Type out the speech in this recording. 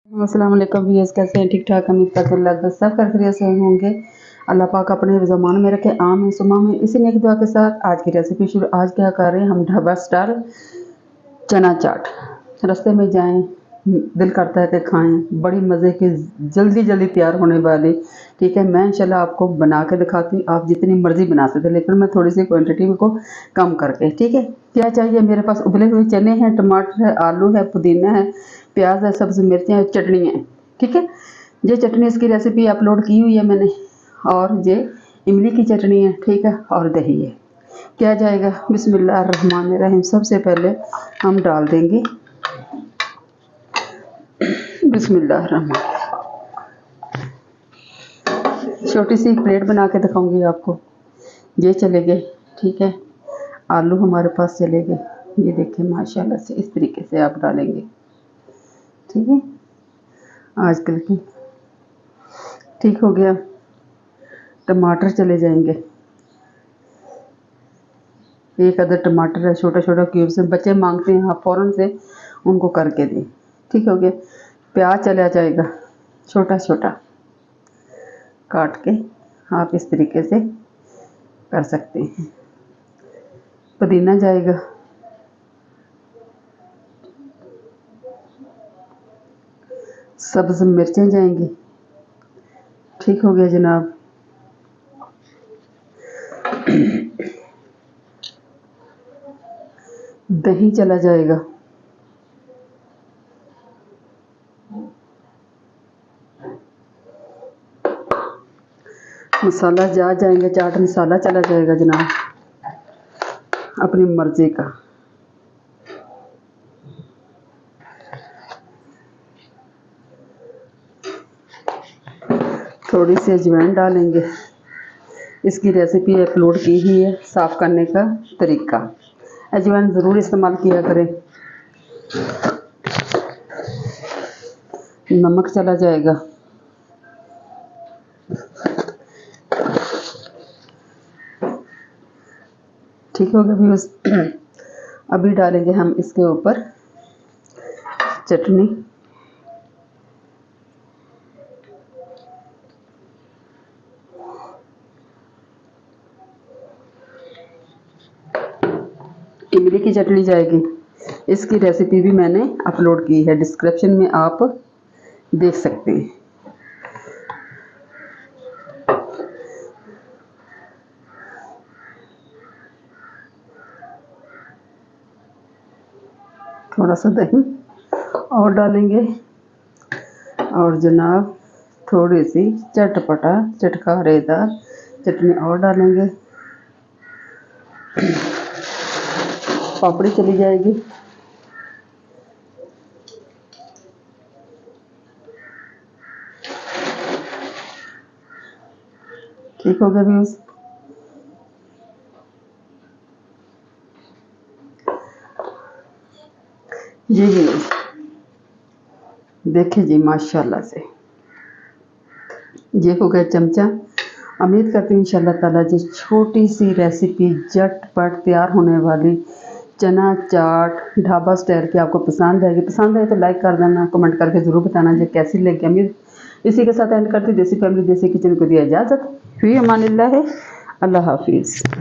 अस्सलाम वालेकुम व्यूअर्स, कैसे हैं? ठीक ठाक, उम्मीद करते हैं लगभग सब खैरियत से होंगे। अल्लाह पाक अपने ज़मान में रखे, आमीन सुम्मा आमीन। इसी नेक दुआ के साथ आज की रेसिपी शुरू। आज क्या कर रहे हैं हम? ढाबा स्टाइल चना चाट। रास्ते में जाएं, दिल करता है कि खाएं। बड़ी मज़े की, जल्दी जल्दी तैयार होने वाली। ठीक है, मैं इंशाल्लाह आपको बना के दिखाती हूँ। आप जितनी मर्ज़ी बना सकते हैं, लेकिन मैं थोड़ी सी क्वांटिटी को कम करके। ठीक है, क्या चाहिए मेरे पास? उबले हुए चने हैं, टमाटर है, आलू है, पुदीना है, प्याज है, सब्ज़ी मिर्चें हैं, चटनी है। ठीक है, ये चटनी इसकी रेसिपी अपलोड की हुई है मैंने, और ये इमली की चटनी है। ठीक है, और दही है। क्या जाएगा? बिस्मिल्लाहिर्रहमानिर्रहीम। सबसे पहले हम डाल देंगे बिस्मिल्लाहिर्रहमान। छोटी सी एक प्लेट बना के दिखाऊंगी आपको। ये चले गए। ठीक है, आलू हमारे पास चले गए। ये देखिए माशाल्लाह से इस तरीके से आप डालेंगे। ठीक है, आजकल की ठीक हो गया। टमाटर चले जाएंगे। एक अदर टमाटर है, छोटा छोटा क्यूब से। बच्चे मांगते हैं, आप फ़ौरन से उनको करके दें। ठीक हो गया। प्याज चला जाएगा, छोटा छोटा काट के आप इस तरीके से कर सकते हैं। पुदीना जाएगा, सब्ज़ मिर्चें जाएंगी। ठीक हो गया जनाब। दही चला जाएगा, मसाला जा जाएंगे, चाट मसाला चला जाएगा जनाब, अपनी मर्ज़ी का। थोड़ी सी अजवाइन डालेंगे। इसकी रेसिपी अपलोड की ही है, साफ़ करने का तरीका। अजवाइन ज़रूर इस्तेमाल किया करें। नमक चला जाएगा, ठीक हो गया भी। अभी डालेंगे हम इसके ऊपर चटनी। इमली की चटनी जाएगी। इसकी रेसिपी भी मैंने अपलोड की है, डिस्क्रिप्शन में आप देख सकते हैं। थोड़ा सा दही और डालेंगे, और जनाब थोड़ी सी चटपटा चटकारेदार चटनी और डालेंगे। पापड़ी चली जाएगी। ठीक हो गया व्यूज़। जी व्यूज़ देखिए जी, माशाल्लाह से ये हो गया चमचा। उम्मीद करती हूँ इंशाल्लाह ताला जी छोटी सी रेसिपी झटपट तैयार होने वाली चना चाट ढाबा स्टाइल की आपको पसंद आएगी। पसंद आए तो लाइक कर देना, कमेंट करके ज़रूर बताना जी कैसी लगी। उम्मीद इसी के साथ एंड करती देसी फैमिली देसी किचन को दिया इजाज़त। फ़ी अमानिल्लाह है। अल्लाह हाफिज़।